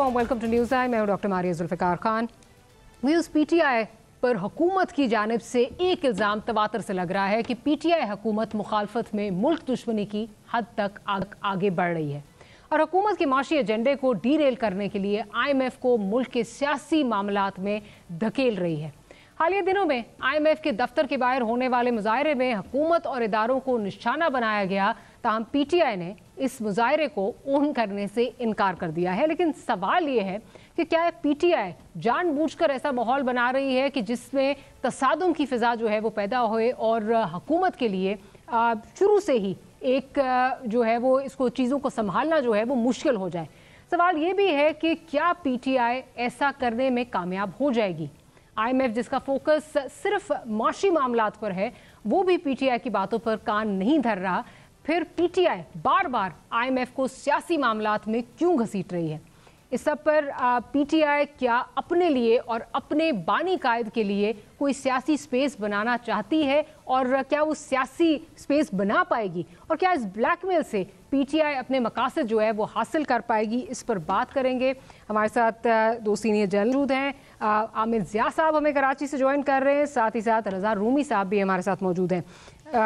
Welcome to news आई। मैं हूं doctor Maria Zulfiqar Khan. Views, PTI पर हुकूमत की जानिब से एक इल्ज़ाम तवातर से लग रहा है कि पीटीआई हुकूमत मुखालफत में मुल्क दुश्मनी की हद तक आगे बढ़ रही है और हुकूमत के माशी एजेंडे को डीरेल करने के लिए IMF को मुल्क के सियासी मामलात में धकेल रही है। हालिया दिनों में IMF के दफ्तर के बाहर होने वाले मुजाहरे में हुकूमत और इदारों को निशाना बनाया गया, ताहम पीटीआई ने इस मुजाहरे को ओन करने से इनकार कर दिया है। लेकिन सवाल ये है कि क्या पीटीआई जानबूझकर ऐसा माहौल बना रही है कि जिसमें तसादुम की फिजा जो है वो पैदा होए और हुकूमत के लिए शुरू से ही एक जो है वो इसको चीज़ों को संभालना जो है वो मुश्किल हो जाए। सवाल ये भी है कि क्या पीटीआई ऐसा करने में कामयाब हो जाएगी। IMF जिसका फोकस सिर्फ माशी मामलात पर है, वो भी पीटीआई की बातों पर कान नहीं धर रहा। फिर पीटीआई बार बार IMF को सियासी मामलात में क्यों घसीट रही है? इस सब पर पीटीआई क्या अपने लिए और अपने बानी कायद के लिए कोई सियासी स्पेस बनाना चाहती है और क्या वो सियासी स्पेस बना पाएगी, और क्या इस ब्लैकमेल से पीटीआई अपने मकासद जो है वो हासिल कर पाएगी? इस पर बात करेंगे। हमारे साथ दो सीनियर जर्नलिस्ट मौजूद हैं। आमिर ज़िया साहब हमें कराची से ज्वाइन कर रहे हैं, साथ ही साथ रज़ा रूमी साहब भी हमारे साथ मौजूद हैं।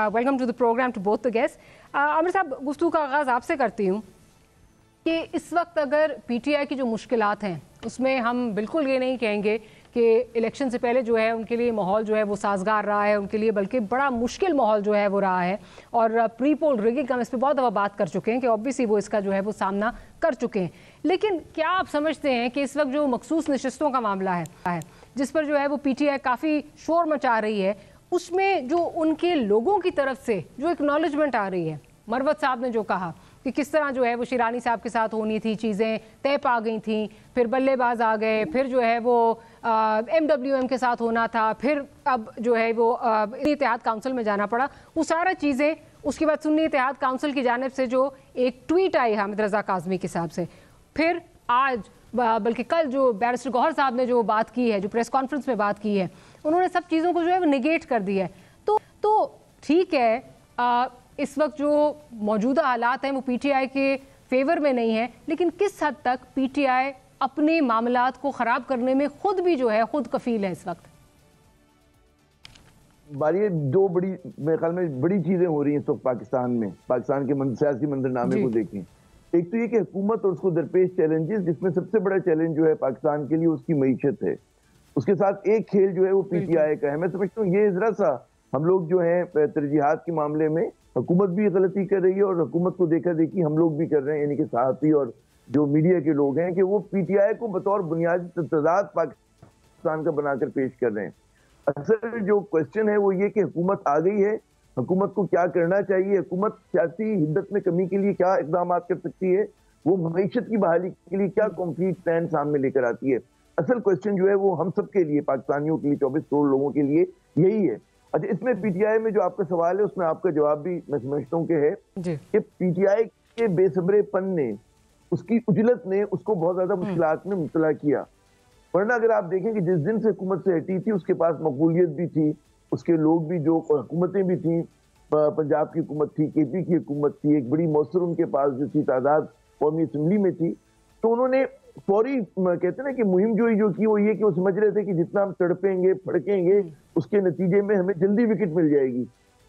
Welcome to the program to both the guest. Aamir sahab, गुफ्तगू का आगाज़ आपसे करती हूँ कि इस वक्त अगर पीटीआई की जो मुश्किलात हैं उसमें हम बिल्कुल ये नहीं कहेंगे कि इलेक्शन से पहले जो है उनके लिए माहौल जो है वो साजगार रहा है उनके लिए, बल्कि बड़ा मुश्किल माहौल जो है वो रहा है। और प्री पोल रिगिंग हम इस पर बहुत दफ़ा बात कर चुके हैं कि ऑब्वियसली वो इसका जो है वो सामना कर चुके हैं। लेकिन क्या आप समझते हैं कि इस वक्त जो मखसूस नशिस्तों का मामला है जिस पर जो है वो पीटीआई काफ़ी शोर मचा रही है, उसमें जो उनके लोगों की तरफ से जो एक्नॉलेजमेंट आ रही है, मरवत साहब ने जो कहा कि किस तरह जो है वो शिरानी साहब के साथ होनी थी, चीज़ें तय पा गई थी, फिर बल्लेबाज आ गए, फिर जो है वो MWM के साथ होना था, फिर अब जो है वो इत्तेहाद काउंसिल में जाना पड़ा, वो सारा चीज़ें। उसके बाद सुन्नी इत्तेहाद काउंसिल की जानिब से जो एक ट्वीट आई हामिद रज़ा काज़मी के हिसाब से, फिर आज बल्कि कल जो बैरिस्टर गौहर साहब ने जो बात की है, जो प्रेस कॉन्फ्रेंस में बात की है, उन्होंने सब चीज़ों को जो है वो निगेट कर दिया है। तो ठीक है, इस वक्त जो मौजूदा हालात हैं वो पीटीआई के फेवर में नहीं है, लेकिन किस हद तक पीटीआई अपने मामलात को ख़राब करने में खुद भी जो है खुद कफील है इस वक्त? बारी दो बड़ी, मेरे ख्याल में बड़ी चीज़ें हो रही हैं तो पाकिस्तान में, पाकिस्तान के सियासी मंजरनामे को देखें। एक तो ये कि हुकूमत और उसको दरपेश चैलेंजेस, जिसमें सबसे बड़ा चैलेंज जो है पाकिस्तान के लिए उसकी मईशत है। उसके साथ एक खेल जो है वो पीटीआई का है। मैं समझता हूँ ये जरा सा हम लोग जो है तरजीहात के मामले में हुकूमत भी गलती कर रही है और हुकूमत को देखा देखी हम लोग भी कर रहे हैं, यानी कि सहाफ़ी और जो मीडिया के लोग हैं, कि वो पीटीआई को बतौर बुनियादी तजाद पाकिस्तान का बनाकर पेश कर रहे हैं। असल जो क्वेश्चन है वो ये कि हुकूमत आ गई है, हुकूमत को क्या करना चाहिए, हुकूमत सियासी हिद्दत में कमी के लिए क्या इक़दाम कर सकती है, वो मईशत की बहाली के लिए क्या कॉन्क्रीट प्लान सामने लेकर आती है। असल क्वेश्चन जो है वो हम सब के लिए, पाकिस्तानियों के लिए, 24 करोड़ लोगों के लिए यही है। अच्छा, इसमें पीटीआई में जो आपका सवाल है उसमें आपका जवाब भी मैं समझता हूँ कि है कि पीटीआई के बेसब्रेपन ने, उसकी उजलत ने उसको बहुत ज्यादा मुश्किलात में मुब्तला किया। वरना अगर आप देखें कि जिस दिन से हुकूमत से हटी थी उसके पास मकबूलियत भी थी, उसके लोग भी, जो हुकूमतें भी थी, पंजाब की हुकूमत थी, KP की हुकूमत थी, एक बड़ी मौसर उनके पास जो थी तादाद कौमी असम्बली में थी, तो उन्होंने फौरी कहते ना कि मुहिम जो की वो ये कि वो समझ रहे थे कि जितना हम तड़पेंगे फड़केंगे उसके नतीजे में हमें जल्दी विकेट मिल जाएगी।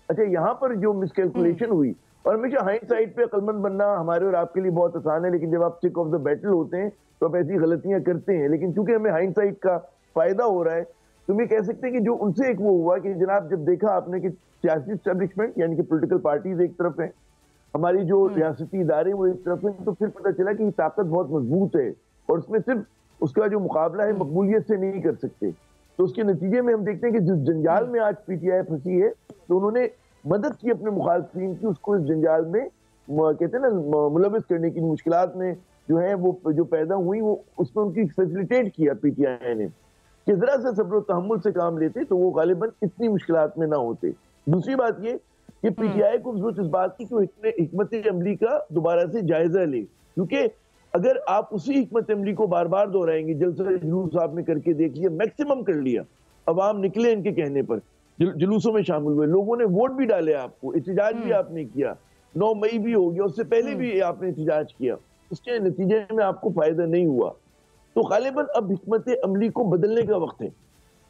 अच्छा, यहाँ पर जो मिसकैलकुलेशन हुई, और हमेशा हाइंडसाइट पे अक्लमंद बनना हमारे और आपके लिए बहुत आसान है, लेकिन जब आप थिक ऑफ द बैटल होते हैं तो आप ऐसी गलतियां करते हैं। लेकिन चूंकि हमें हाइंडसाइट का फायदा हो रहा है, तो ये कह सकते हैं कि जो उनसे एक वो हुआ कि जनाब, जब देखा आपने कि सियासी एस्टेब्लिशमेंट यानी कि पोलिटिकल पार्टीज एक तरफ है, हमारी जो रियासती इदारे वो एक तरफ है, तो फिर पता चला कि ताकत बहुत मजबूत है और उसमें सिर्फ उसका जो मुकाबला है मकबूलियत से नहीं कर सकते। तो उसके नतीजे में हम देखते हैं कि जिस जंजाल में आज पीटीआई फंसी है, तो उन्होंने मदद की अपने मुखालफिन की, उसको इस जंजाल में कहते हैं ना मुलविस करने की, मुश्किलात में जो है वो जो पैदा हुई वो उसमें उनकी फैसिलिटेट किया पीटीआई ने कि जरा सा सब्र और तहम्मुल से काम लेते तो वो गालिबन इतनी मुश्किलात में ना होते। दूसरी बात ये कि पीटीआई को जरूरत इस बात की कि हिकमत अमली का दोबारा से जायजा ले, क्योंकि اگر آپ اسی حکمت عملی کو بار بار دہرائیں گے، جلسہ جلوس آپ نے کر کے دیکھ لیا، میکسیمم کر لیا، عوام نکلے ان کے کہنے پر، جلوسوں میں شامل ہوئے، لوگوں نے ووٹ بھی ڈالے آپ کو، احتجاج بھی آپ نے کیا، 9 مئی بھی ہو گیا، اس سے پہلے بھی آپ نے احتجاج کیا، اس کے نتیجے میں آپ کو فائدہ نہیں ہوا. تو غالباً اب حکمت عملی کو بدلنے کا وقت ہے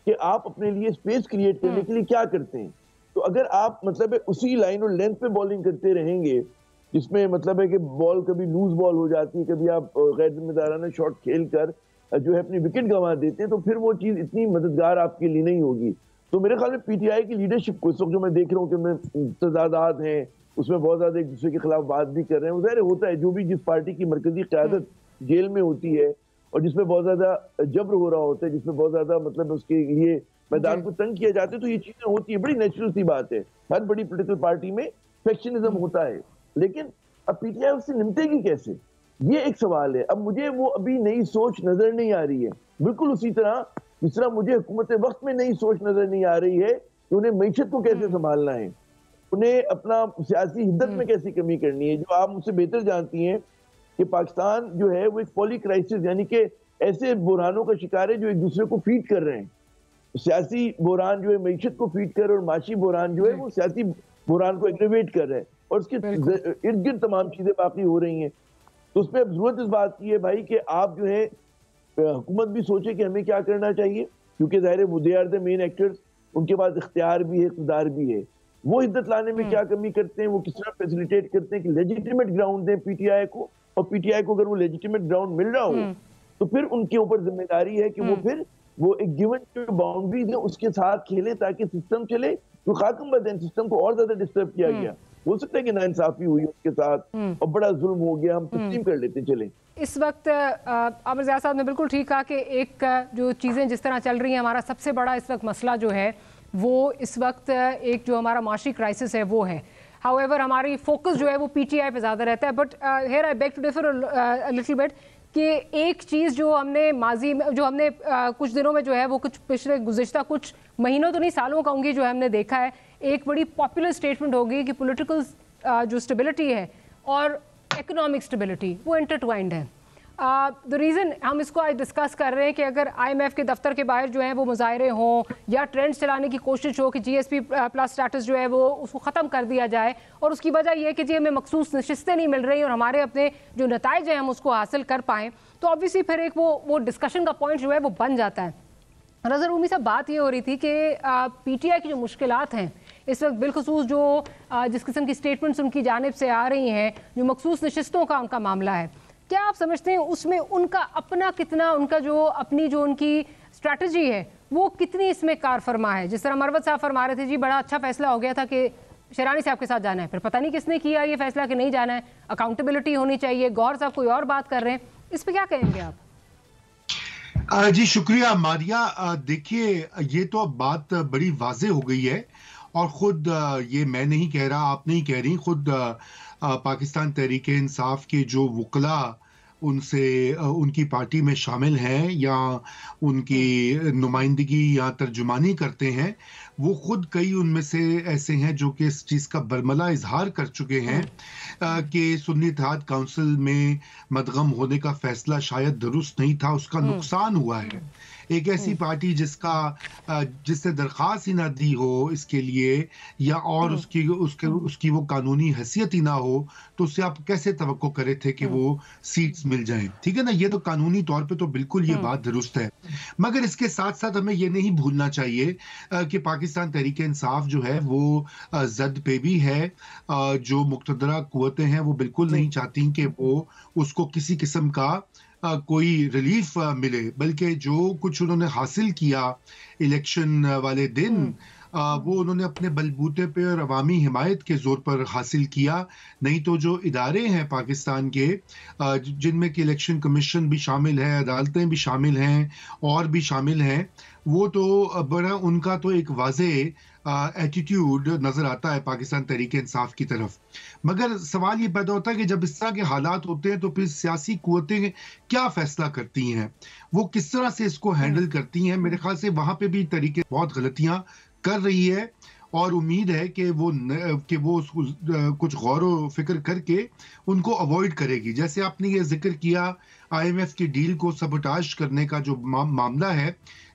کہ آپ اپنے لیے سپیس کریٹ کرنے کے لیے کیا کرتے ہیں. تو اگر آپ مطلب اسی لائن اور لینتھ پہ بالنگ کرتے رہیں گے، جس میں مطلب ہے کہ بال کبھی لوز بال ہو جاتی ہے، کبھی آپ غیر ذمہ دارانہ شاٹ کھیل کر جو ہے اپنی وکٹ گنوا دیتے ہیں، تو پھر وہ چیز اتنی مددگار آپ کے لیے نہیں ہوگی. تو میرے خیال میں پی ٹی آئی کی لیڈرشپ کو اس وقت جو میں دیکھ رہا ہوں کہ میں تضادات ہیں، اس میں بہت زیادہ ایک دوسرے کے خلاف بات بھی کر رہے ہیں. وہ ظاہر ہوتا ہے، جو بھی جس پارٹی کی مرکزی قیادت جیل میں ہوتی ہے اور جس میں بہت زیادہ جبر ہو رہا ہوتا ہے، جس میں بہت زیادہ مطلب اس کے لیے میدان کو تنگ کیا جاتا ہے، تو یہ چیزیں ہوتی ہیں، بڑی نیچرل سی بات ہے. ہر بڑی پولیٹیکل پارٹی میں فیکشنزم ہوتا ہے، لیکن اب پی ٹی آئی اس سے نمٹے گی کیسے، یہ ایک سوال ہے. اب مجھے وہ ابھی نئی سوچ نظر نہیں آ رہی ہے، بالکل اسی طرح جس طرح مجھے حکومت وقت میں نئی سوچ نظر نہیں آ رہی ہے کہ انہیں معیشت کو کیسے سنبھالنا ہے، انہیں اپنا سیاسی حدت میں کیسی کمی کرنی ہے. جو آپ مجھ سے بہتر جانتی ہیں کہ پاکستان جو ہے وہ ایک پولی کرائسس، یعنی کہ ایسے بحرانوں کا شکار ہے جو ایک دوسرے کو فیڈ کر رہے ہیں. سیاسی بحران جو ہے معیشت کو فیڈ کر رہے، اور معاشی بحران جو ہے وہ سیاسی بحران کو ایگریویٹ کر رہے ہیں، اور اس کے ارد گرد تمام چیزیں باقی ہو رہی ہیں. تو اس میں اب ضرورت اس بات کی ہے بھائی کہ آپ جو ہے حکومت بھی سوچے کہ ہمیں کیا کرنا چاہیے، کیونکہ ظاہر ہے وہ they are the main actors, ان کے پاس اختیار بھی ہے، اقتدار بھی ہے. وہ حدت لانے میں کیا کمی کرتے ہیں، وہ کس طرح فیسیلیٹیٹ کرتے ہیں کہ لیجیٹیمیٹ گراؤنڈ دیں پی ٹی آئی کو، اور پی ٹی آئی کو اگر وہ لیجیٹیمیٹ گراؤنڈ مل رہا ہو تو پھر ان کے اوپر ذمہ داری ہے کہ وہ پھر وہ ایک گیون جو باؤنڈریز ہیں اس کے ساتھ کھیلیں تاکہ سسٹم چلے. تو خاتم بدین سسٹم کو اور زیادہ ڈسٹرب کیا گیا، ہو سکتا ہے کہ ناانصافی ہوئی اس کے ساتھ اور بڑا ظلم ہو گیا، ہم تسلیم کر لیتے چلیں. اس وقت عامر ضیاء صاحب نے بالکل ٹھیک کہا کہ ایک جو چیزیں جس طرح چل رہی ہیں، ہمارا سب سے بڑا اس وقت مسئلہ جو ہے وہ اس وقت ایک جو ہمارا معاشی کرائسس ہے وہ ہے. ہاؤ ایور ہماری فوکس جو ہے وہ پی ٹی آئی پہ زیادہ رہتا ہے. But here I beg to differ little bit کہ ایک چیز جو ہم نے ماضی میں جو ہم نے کچھ دنوں میں جو ہے وہ کچھ پچھلے گزشتہ کچھ مہینوں تو نہیں سالوں کہوں گی جو ہم نے دیکھا ہے، ایک بڑی پاپولر اسٹیٹمنٹ ہوگی کہ پولیٹیکل جو اسٹیبلٹی ہے اور اکنامک اسٹیبلٹی وہ انٹرٹوائنڈ ہے. دا ریزن ہم اس کو آج ڈسکس کر رہے ہیں کہ اگر آئی ایم ایف کے دفتر کے باہر جو ہیں وہ مظاہرے ہوں یا ٹرینڈز چلانے کی کوشش ہو کہ جی ایس پی پلس اسٹیٹس جو ہے وہ اس کو ختم کر دیا جائے، اور اس کی وجہ یہ ہے کہ جی ہمیں مخصوص نشستیں نہیں مل رہی اور ہمارے اپنے جو نتائج ہیں ہم اس کو حاصل کر پائیں، تو آبویسلی پھر ایک وہ ڈسکشن کا پوائنٹ جو ہے وہ بن جاتا ہے. نظر رومی صاحب بات یہ ہو رہی تھی کہ پی ٹی آئی کی جو مشکلات ہیں اس وقت بالخصوص جو جس قسم کی سٹیٹمنٹس ان کی جانب سے آ رہی ہیں، جو مخصوص نشستوں کا ان کا معاملہ ہے، کیا آپ سمجھتے ہیں اس میں ان کا اپنا کتنا، ان کا جو اپنی جو ان کی اسٹریٹجی ہے وہ کتنی اس میں کار فرما ہے؟ جس طرح مروت صاحب فرما رہے تھے جی بڑا اچھا فیصلہ ہو گیا تھا کہ شیرانی صاحب کے ساتھ جانا ہے، پھر پتہ نہیں کس نے کیا یہ فیصلہ کہ نہیں جانا ہے، اکاؤنٹیبلٹی ہونی چاہیے. گوہر صاحب کوئی اور بات کر رہے ہیں، اس پہ کیا کہیں گے آپ؟ جی شکریہ ماریہ. دیکھیے یہ تو اب بات بڑی واضح ہو گئی ہے، اور خود یہ میں نہیں کہہ رہا، آپ نہیں کہہ رہی، خود پاکستان تحریک انصاف کے جو وکلاء ان سے ان کی پارٹی میں شامل ہیں یا ان کی نمائندگی یا ترجمانی کرتے ہیں، وہ خود کئی ان میں سے ایسے ہیں جو کہ اس چیز کا برملا اظہار کر چکے ہیں کہ سنی اتحاد کونسل میں مدغم ہونے کا فیصلہ شاید درست نہیں تھا، اس کا نقصان ہوا ہے. ایک ایسی پارٹی جس نے درخواست ہی نہ دی ہو اس کے لیے، یا اور اس کی وہ قانونی حیثیت ہی نہ ہو، تو اس سے آپ کیسے توقع کرے تھے کہ وہ سیٹس مل جائیں؟ ٹھیک ہے نا، یہ تو قانونی طور پہ تو بالکل یہ بات درست ہے. مگر اس کے ساتھ ساتھ ہمیں یہ نہیں بھولنا چاہیے کہ پاکستان تحریک انصاف جو ہے وہ زد پہ بھی ہے. جو مقتدرہ قوتیں ہیں وہ بالکل نہیں چاہتی کہ وہ اس کو کسی قسم کا کوئی ریلیف ملے، بلکہ جو کچھ انہوں نے حاصل کیا الیکشن والے دن وہ انہوں نے اپنے بلبوتے پہ اور عوامی حمایت کے زور پر حاصل کیا. نہیں تو جو ادارے ہیں پاکستان کے جن میں کہ الیکشن کمیشن بھی شامل ہے، عدالتیں بھی شامل ہیں اور بھی شامل ہیں، وہ تو بڑا ان کا تو ایک واضح ایٹیٹیوڈ نظر آتا ہے پاکستان تحریک انصاف کی طرف. مگر سوال یہ پیدا ہوتا ہے کہ جب اس طرح کے حالات ہوتے ہیں تو پھر سیاسی قوتیں کیا فیصلہ کرتی ہیں، وہ کس طرح سے اس کو ہینڈل کرتی ہیں. میرے خیال سے وہاں پہ بھی تحریک بہت غلطیاں کر رہی ہے، اور امید ہے کہ وہ اس کو کچھ غور و فکر کر کے ان کو اوائڈ کرے گی. جیسے آپ نے یہ ذکر کیا IMF کی ڈیل کو سبوٹاژ کرنے کا جو معاملہ ہے,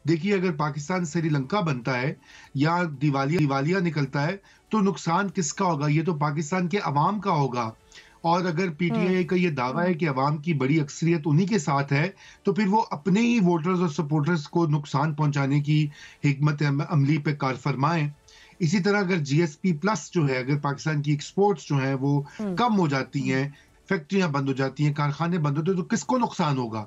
دیکھیے اگر پاکستان سری لنکا بنتا ہے یا دیوالیہ نکلتا ہے تو نقصان کس کا ہوگا؟ یہ تو پاکستان کے عوام کا ہوگا. اور اگر پی ٹی آئی کا یہ دعویٰ ہے کہ عوام کی بڑی اکثریت انہی کے ساتھ ہے, تو پھر وہ اپنے ہی ووٹرز اور سپورٹرز کو نقصان پہنچانے کی حکمت عملی پہ کار فرمائیں. اسی طرح اگر GSP+ جو ہے, اگر پاکستان کی ایکسپورٹس جو ہیں وہ کم ہو جاتی ہیں, فیکٹریاں بند ہو جاتی ہیں, کارخانے بند ہوتے ہیں, تو کس کو نقصان ہوگا؟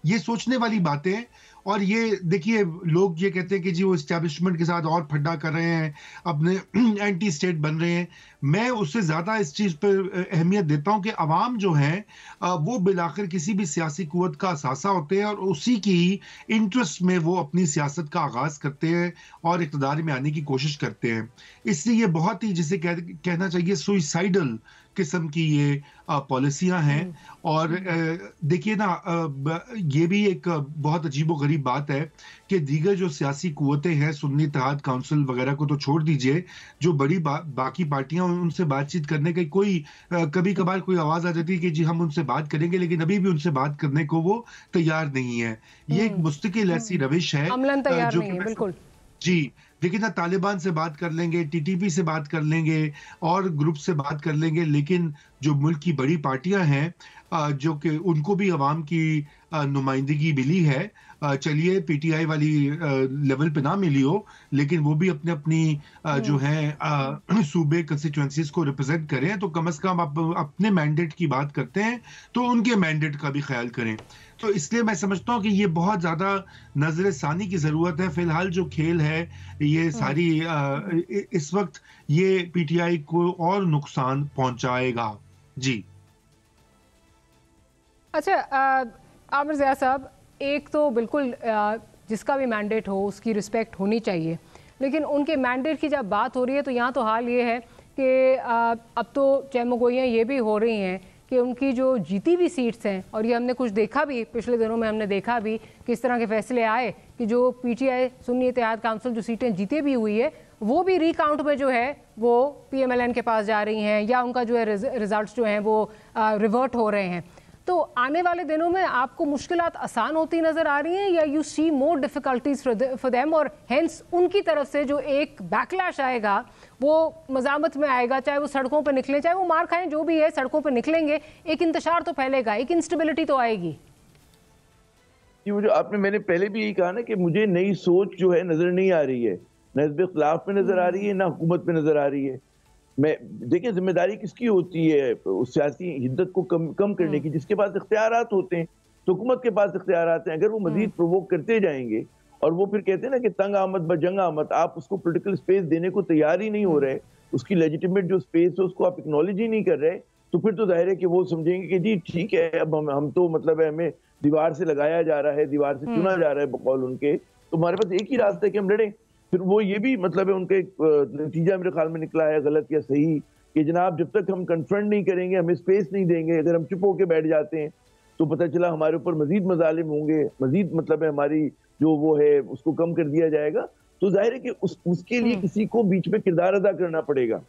یہ سوچنے والی باتیں ہیں. اور یہ دیکھیے لوگ یہ کہتے ہیں کہ جی وہ اسٹیبلشمنٹ کے ساتھ اور پھڈا کر رہے ہیں, اپنے اینٹی اسٹیٹ بن رہے ہیں. میں اس سے زیادہ اس چیز پہ اہمیت دیتا ہوں کہ عوام جو ہیں وہ بالآخر کسی بھی سیاسی قوت کا اثاثہ ہوتے ہیں, اور اسی کی انٹرسٹ میں وہ اپنی سیاست کا آغاز کرتے ہیں اور اقتدار میں آنے کی کوشش کرتے ہیں. اس لیے یہ بہت ہی جسے کہنا چاہیے سوئسائڈل قسم کی یہ پالیسیاں ہیں. اور دیکھیے نا, یہ بھی ایک بہت عجیب و غریب بات ہے کہ دیگر جو سیاسی قوتیں ہیں, سنی اتحاد کونسل وغیرہ کو تو چھوڑ دیجئے, جو بڑی باقی پارٹیاں ان سے بات چیت کرنے کا کبھی کبھار کوئی آواز آ جاتی ہے کہ جی ہم ان سے بات کریں گے, لیکن ابھی بھی ان سے بات کرنے کو وہ تیار نہیں ہے. یہ ایک مستقل ایسی روش ہے عملاً تیار نہیں ہے. بالکل جی. دیکھیں نا, طالبان سے بات کر لیں گے, TTP سے بات کر لیں گے, اور گروپ سے بات کر لیں گے, لیکن جو ملک کی بڑی پارٹیاں ہیں جو کہ ان کو بھی عوام کی نمائندگی ملی ہے, چلیے PTI والی لیول پہ نہ ملی ہو, لیکن وہ بھی اپنی جو ہے صوبے کنسٹیچوئنسیز کو ریپرزینٹ کریں, تو کم از کم اپنے مینڈیٹ کی بات کرتے ہیں تو ان کے مینڈیٹ کا بھی خیال کریں. تو اس لیے میں سمجھتا ہوں کہ یہ بہت زیادہ نظر ثانی کی ضرورت ہے. فی الحال جو کھیل ہے یہ ساری اس وقت یہ PTI کو اور نقصان پہنچائے گا. جی اچھا عامر ضیاء صاحب, ایک تو بالکل جس کا بھی مینڈیٹ ہو اس کی رسپیکٹ ہونی چاہیے, لیکن ان کے مینڈیٹ کی جب بات ہو رہی ہے تو یہاں تو حال یہ ہے کہ اب تو چہمگوئیاں یہ بھی ہو رہی ہیں کہ ان کی جو جیتی ہوئی سیٹس ہیں, اور یہ ہم نے کچھ دیکھا بھی پچھلے دنوں میں, ہم نے دیکھا بھی کس طرح کے فیصلے آئے کہ جو PTI سنی اتحاد کونسل جو سیٹیں جیتے بھی ہوئی ہے وہ بھی ری کاؤنٹ میں جو ہے وہ PMLN کے پاس جا رہی ہیں, یا ان کا جو ہے ریزلٹس جو ہیں وہ ریورٹ ہو رہے ہیں. تو آنے والے دنوں میں آپ کو مشکلات آسان ہوتی نظر آ رہی ہیں, یا you see more difficulties for them, اور ہینس ان کی طرف سے جو ایک بیکلیش آئے گا وہ مزاحمت میں آئے گا, چاہے وہ سڑکوں پہ نکلیں, چاہے وہ مار کھائیں, جو بھی ہے سڑکوں پہ نکلیں گے, ایک انتشار تو پھیلے گا, ایک انسٹیبلٹی تو آئے گی. آپ نے, میں نے پہلے بھی یہی کہا نا کہ مجھے نئی سوچ جو ہے نظر نہیں آ رہی ہے, نہ حزب اختلاف میں نظر آ رہی ہے, نہ حکومت میں نظر آ رہی ہے. میں دیکھیں ذمہ داری کس کی ہوتی ہے اس سیاسی حدت کو کم کرنے کی؟ جس کے پاس اختیارات ہوتے ہیں, تو حکومت کے پاس اختیارات ہیں. اگر وہ مزید پرووک کرتے جائیں گے, اور وہ پھر کہتے ہیں نا کہ تنگ آمد بجنگ آمد, آپ اس کو پولیٹیکل سپیس دینے کو تیار ہی نہیں ہو رہے, اس کی لیجیٹیمیٹ جو سپیس ہے اس کو آپ اکنالج ہی نہیں کر رہے, تو پھر تو ظاہر ہے کہ وہ سمجھیں گے کہ جی ٹھیک ہے, اب ہم تو مطلب ہے ہمیں دیوار سے لگایا جا رہا ہے, دیوار سے چنا جا رہا ہے بقول ان کے, تو ہمارے پاس ایک ہی راستہ ہے کہ ہم لڑیں. پھر وہ یہ بھی مطلب ہے ان کے نتیجہ میرے خیال میں نکلا ہے, غلط یا صحیح, کہ جناب جب تک ہم کنفرنٹ نہیں کریں گے, ہمیں سپیس نہیں دیں گے, اگر ہم چپ ہو کے بیٹھ جاتے ہیں تو پتہ چلا ہمارے اوپر مزید مظالم ہوں گے, مزید مطلب ہے ہماری جو وہ ہے اس کو کم کر دیا جائے گا. تو ظاہر ہے کہ اس کے لیے کسی کو بیچ میں کردار ادا کرنا پڑے گا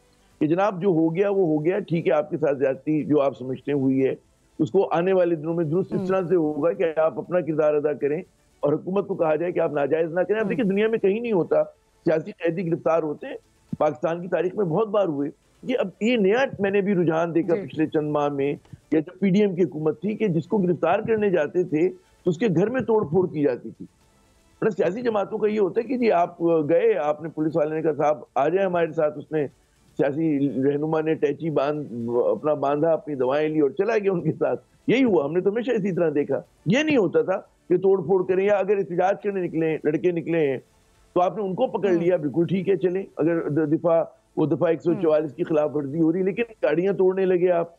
کہ جناب جو ہو گیا وہ ہو گیا, ٹھیک ہے, آپ کے ساتھ زیادتی جو آپ سمجھتے ہیں ہوئی ہے, اس کو آنے والے دنوں میں درست اس طرح سے ہوگا کہ آپ اپنا کردار ادا کریں, اور حکومت کو کہا جائے کہ آپ ناجائز نہ کریں. اب دیکھیں دنیا میں کہیں نہیں ہوتا سیاسی قیدی گرفتار ہوتے ہیں, پاکستان کی تاریخ میں بہت بار ہوئے. یہ نیا میں نے بھی رجحان دیکھا پچھلے چند ماہ میں, یا جو PDM کی حکومت تھی کہ جس کو گرفتار کرنے جاتے تھے تو اس کے گھر میں توڑ پھوڑ کی جاتی تھی. سیاسی جماعتوں کا یہ ہوتا ہے کہ جی آپ گئے, آپ نے پولیس والے نے کہا صاحب آ جائیں ہمارے ساتھ, اس نے سیاسی رہنما نے ٹیچی اپنا باندھا, اپنی دوائیں لی اور چلا گیا ان کے ساتھ. یہی ہوا, ہم نے تو ہمیشہ اسی طرح دیکھا. یہ نہیں ہوتا تھا کہ توڑ پھوڑ کریں, یا اگر احتجاج کرنے نکلے لڑکے نکلے ہیں تو آپ نے ان کو پکڑ لیا, بالکل ٹھیک ہے چلیں, اگر دفاع 144 کی خلاف ورزی ہو رہی, لیکن گاڑیاں توڑنے لگے آپ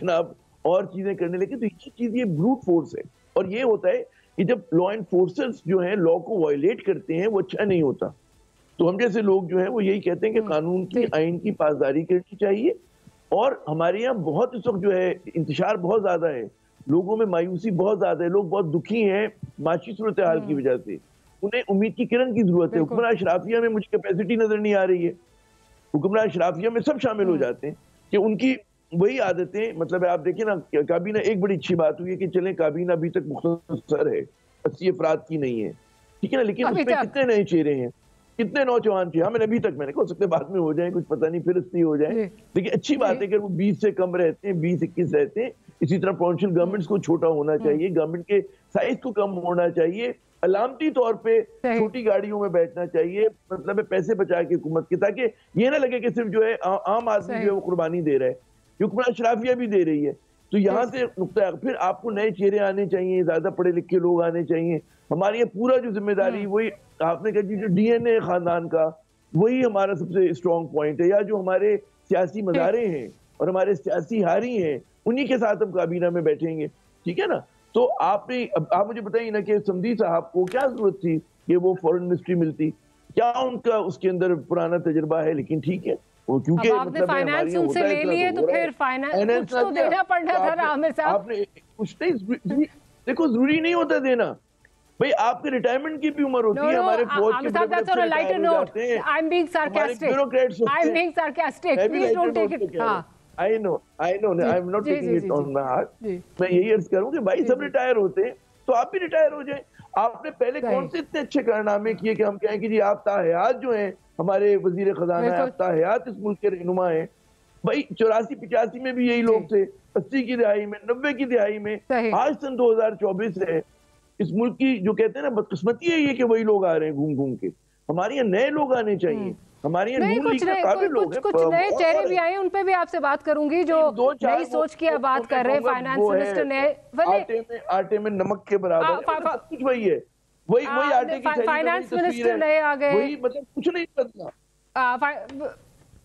جناب اور چیزیں کرنے لگے, تو یہ چیز یہ بروٹ فورس ہے. اور یہ ہوتا ہے کہ جب لا انفورسرز جو ہیں لا کو وائلیٹ کرتے ہیں وہ اچھا نہیں ہوتا. تو ہم جیسے لوگ جو ہیں وہ یہی کہتے ہیں کہ قانون کی, آئین کی پاسداری کرنی چاہیے. اور ہمارے یہاں بہت اس وقت جو ہے انتشار بہت زیادہ ہے, لوگوں میں مایوسی بہت زیادہ ہے, لوگ بہت دکھی ہیں معاشی صورتحال کی وجہ سے, انہیں امید کی کرن کی ضرورت ہے. حکمراں اشرافیہ میں مجھے کیپیسٹی نظر نہیں آ رہی ہے, हुक्मरान अशराफिया में सब शामिल हो जाते हैं कि उनकी वही आदतें, मतलब आप देखिए ना, काबीना, एक बड़ी अच्छी बात हुई है कि चलें काबीना अभी तक मुख्तसर है, 80 अफराद की नहीं है, ठीक है ना, लेकिन उसमें कितने नए चेहरे हैं, कितने नौजवान थे, हमें अभी तक, मैंने हो सकता है बाद में हो जाए, कुछ पता नहीं, फिर अस्ती हो जाए, लेकिन अच्छी बात है कि वो 20 से कम रहते हैं, 20-21 रहते हैं। इसी तरह प्रोविंशियल गवर्नमेंट्स को छोटा होना चाहिए, गवर्नमेंट के साइज को कम होना चाहिए, अलामती तौर पे छोटी गाड़ियों में बैठना चाहिए, मतलब पैसे बचा के हुकूमत के, ताकि ये ना लगे कि सिर्फ जो है आम आदमी जो है वो कुर्बानी दे रहा है, हुक्मरान अशराफिया भी दे रही है। तो यहाँ से नुक्ता, फिर आपको नए चेहरे आने चाहिए, ज्यादा पढ़े लिखे लोग आने चाहिए। हमारी ये पूरा जो जिम्मेदारी, वही आपने कहा कि जो डीएनए खानदान का, वही हमारा सबसे स्ट्रॉन्ग पॉइंट है, या जो हमारे सियासी मदारे हैं और हमारे सियासी हारी हैं, उन्हीं के साथ हम काबीना में बैठेंगे, ठीक है ना। तो आपने, अब आप मुझे बताइए ना कि समधी साहब को क्या जरूरत थी कि वो फॉरेन मिनिस्ट्री मिलती, क्या उनका उसके अंदर पुराना तजर्बा है, लेकिन ठीक है, वो क्योंकि आपने फाइनेंस उनसे ले लिए तो फिर फाइनेंस तो देना पड़ना था ना आमिर साहब। आपने कुछ नहीं, देखो जरूरी नहीं होता देना भाई, आपके रिटायरमेंट की भी उम्र होती है, हमारे फौज के I know, I'm not taking it on my heart. मैं यही अर्ज करूं कि भाई सब रिटायर होते हैं, तो आप भी रिटायर हो जाएं। आपने पहले कौन से इतने अच्छे कारनामे किए कि हम कहें कि जी आप ताहयात जो हैं हमारे वजीर खजाना है, आप ताहयात इस मुल्क के रहनुमा हैं। भाई 84-85 में भी यही लोग थे, 80 की दिहाई में, 90 की दिहाई में, आज सन 2024 है। इस मुल्क की जो कहते हैं ना बदकिस्मती है ये कि वही लोग आ रहे हैं घूम घूम के। हमारे यहाँ नए लोग आने चाहिए, हमारे यहाँ कुछ नए चेहरे भी आए, उन पे भी आपसे बात करूंगी जो नई सोच की बात कर रहे हैं। फाइनेंस मिनिस्टर ने आटे में नमक के बराबर कुछ वही है, वही आटे की फाइनेंस मिनिस्टर नए आ गए, वही मतलब कुछ नहीं बदला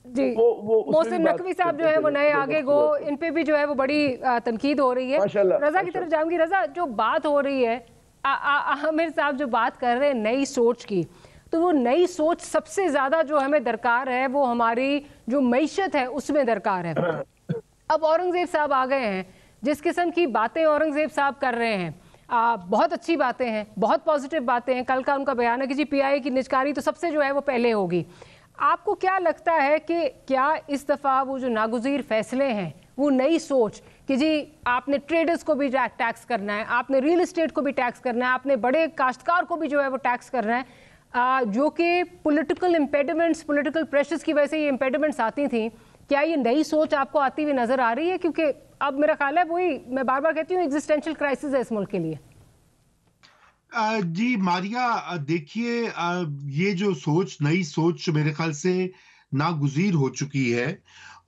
जी। मोहसिन नकवी साहब जो है वो नए आगे गो, इन पे भी जो है वो बड़ी तनकीद हो रही है। रजा की तरफ जाऊंगी। रजा, जो बात हो रही है, आमिर साहब जो बात कर रहे हैं नई सोच की, तो वो नई सोच सबसे ज्यादा जो हमें दरकार है वो हमारी जो मईशत है उसमें दरकार है। अब औरंगजेब साहब आ गए हैं, जिस किस्म की बातें औरंगजेब साहब कर रहे हैं, बहुत अच्छी बातें हैं, बहुत पॉजिटिव बातें हैं। कल का उनका बयान है कि जी पीआईए की निजकारी तो सबसे जो है वो पहले होगी। आपको क्या लगता है कि क्या इस दफ़ा वो जो नागुज़ीर फैसले हैं, वो नई सोच कि जी आपने ट्रेडर्स को भी टैक्स करना है, आपने रियल एस्टेट को भी टैक्स करना है, आपने बड़े काश्तकार को भी जो है वो टैक्स करना है, जो कि पॉलिटिकल इम्पेडिमेंट्स, पॉलिटिकल प्रेशर्स की वजह से ये इम्पेडिमेंट्स आती थी, क्या ये नई सोच आपको आती हुई नजर आ रही है? क्योंकि अब मेरा ख्याल है वही मैं बार बार कहती हूँ, एग्जिस्टेंशियल क्राइसिस है इस मुल्क के लिए। जी मारिया, देखिए ये जो सोच, नई सोच मेरे ख्याल से नागुज़ीर हो चुकी है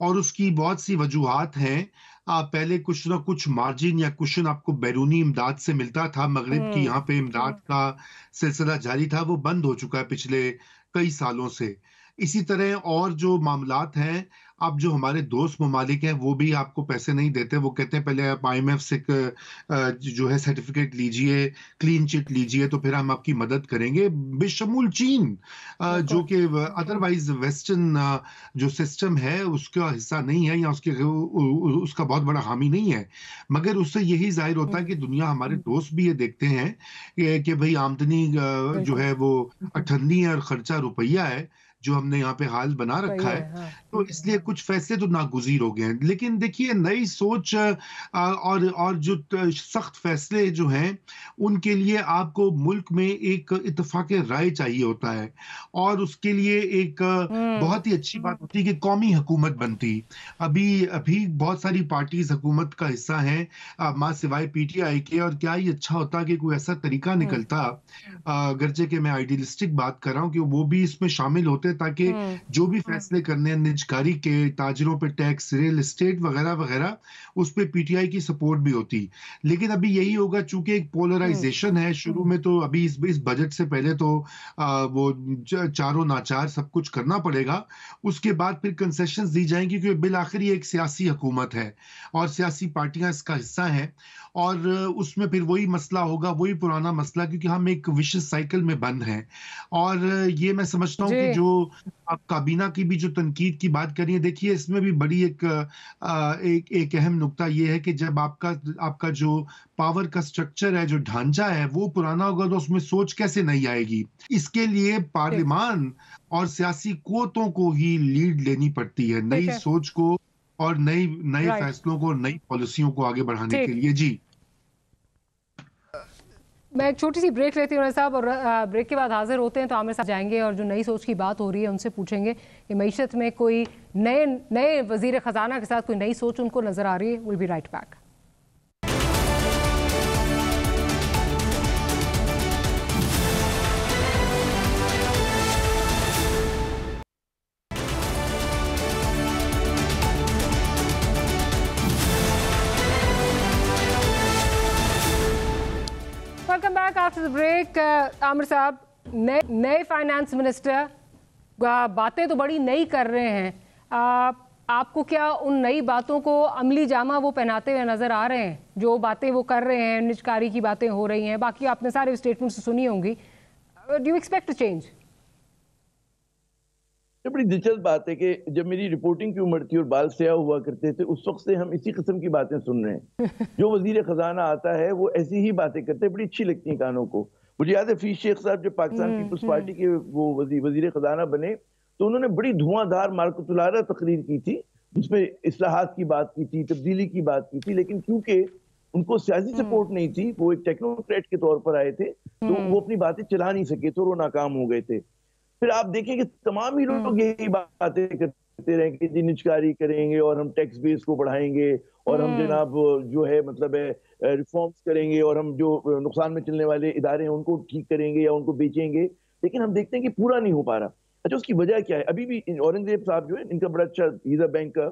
और उसकी बहुत सी वजूहात हैं। पहले कुछ ना कुछ मार्जिन या कुशन आपको बैरूनी इमदाद से मिलता था, मगरिब की यहाँ पे इमदाद का सिलसिला जारी था, वो बंद हो चुका है पिछले कई सालों से। इसी तरह और जो मामलात हैं, अब जो हमारे दोस्त ममालिक हैं वो भी आपको पैसे नहीं देते, वो कहते हैं पहले आप IMF से जो है सर्टिफिकेट लीजिए, क्लीन चिट लीजिए, तो फिर हम आपकी मदद करेंगे, बेशमूल चीन जो कि अदरवाइज वेस्टर्न जो सिस्टम है उसका हिस्सा नहीं है या उसका बहुत बड़ा हामी नहीं है। मगर उससे यही जाहिर होता है कि दुनिया, हमारे दोस्त भी ये देखते हैं कि भाई आमदनी जो है वो 98 है और खर्चा रुपया है, जो हमने यहाँ पे हाल बना रखा है। हाँ। तो इसलिए कुछ फैसले तो नागुज़ीर हो गए हैं। लेकिन देखिए नई सोच और जो सख्त फैसले जो हैं उनके लिए आपको मुल्क में एक इत्तेफाक राय चाहिए होता है, और उसके लिए एक बहुत ही अच्छी बात होती है कि कौमी हुकूमत बनती। अभी बहुत सारी पार्टीज हुकूमत का हिस्सा हैं मां सिवाय PTI के, और क्या ही अच्छा होता कि कोई ऐसा तरीका निकलता, अगरचे कि मैं आइडियलिस्टिक बात कर रहा हूँ, कि वो भी इसमें शामिल होते ताकि जो भी फैसले करने हैं निजकारी के, ताजरों पे टैक्स, रियल एस्टेट वगैरह वगैरह, उस पे PTI की सपोर्ट भी होती। लेकिन अभी यही होगा, चूंकि एक पोलराइजेशन है। शुरू में तो अभी इस बजट से पहले तो वो चारों नाचार सब कुछ करना पड़ेगा, उसके बाद फिर कंसेशंस दी जाएंगी, क्योंकि बिल आखिर एक सियासी हुकूमत है और सियासी पार्टियां इसका हिस्सा हैं, और उसमें फिर वही मसला होगा, वही पुराना मसला, क्योंकि हम एक विशियस साइकिल में बंद हैं। और ये मैं समझता हूँ कि जो आप काबीना की भी जो तनकीद की बात करिए, देखिए इसमें भी बड़ी एक अहम नुक्ता ये है कि जब आपका जो पावर का स्ट्रक्चर है, जो ढांचा है, वो पुराना होगा तो उसमें सोच कैसे नहीं आएगी। इसके लिए पार्लियामान और सियासी कुव्वतों को ही लीड लेनी पड़ती है, नई सोच को और नए फैसलों को, नई पॉलिसियों को आगे बढ़ाने के लिए। जी, मैं एक छोटी सी ब्रेक लेती हूँ साहब, और ब्रेक के बाद हाजिर होते हैं तो आमिर साहब जाएंगे और जो नई सोच की बात हो रही है उनसे पूछेंगे कि मईशत में कोई नए वजीर खजाना के साथ कोई नई सोच उनको नजर आ रही है। Will be right back. Welcome back after the break. Aamir sahab, नए फाइनेंस मिनिस्टर बातें तो बड़ी नई कर रहे हैं, आपको क्या उन नई बातों को अमली जामा वो पहनाते हुए नजर आ रहे हैं? जो बातें वो कर रहे हैं, निजकारी की बातें हो रही हैं, बाकी आपने सारे स्टेटमेंट्स सुनी होंगी, do you expect to change? ये बड़ी दिलचस्प बात है कि जब मेरी रिपोर्टिंग की उम्र थी और बाल स्याह हुआ करते थे, उस वक्त से हम इसी किस्म की बातें सुन रहे हैं। जो वजीर खजाना आता है वो ऐसी ही बातें करते हैं, बड़ी अच्छी लगती हैं कानों को। मुझे याद है फीस शेख साहब जब पाकिस्तान पीपल्स पार्टी के वो वजीर खजाना बने तो उन्होंने बड़ी धुआंधार मार्कतुलारा तकरीर की थी, जिसमें इस्लाहात की बात की थी, तब्दीली की बात की थी, लेकिन क्योंकि उनको सियासी सपोर्ट नहीं थी, वो एक टेक्नोक्रेट के तौर पर आए थे, तो वो अपनी बातें चला नहीं सके, तो वो नाकाम हो गए थे। फिर आप देखें कि तमाम ही लोग यही बातें करते रहे कि जी निजकारी करेंगे और हम टैक्स बेस को बढ़ाएंगे और हम जनाब जो है मतलब है रिफॉर्म्स करेंगे और हम जो नुकसान में चलने वाले इदारे हैं उनको ठीक करेंगे या उनको बेचेंगे, लेकिन हम देखते हैं कि पूरा नहीं हो पा रहा। अच्छा, उसकी वजह क्या है? अभी भी औरंगजेब साहब जो है, इनका बड़ा अच्छा वीजा बैंक का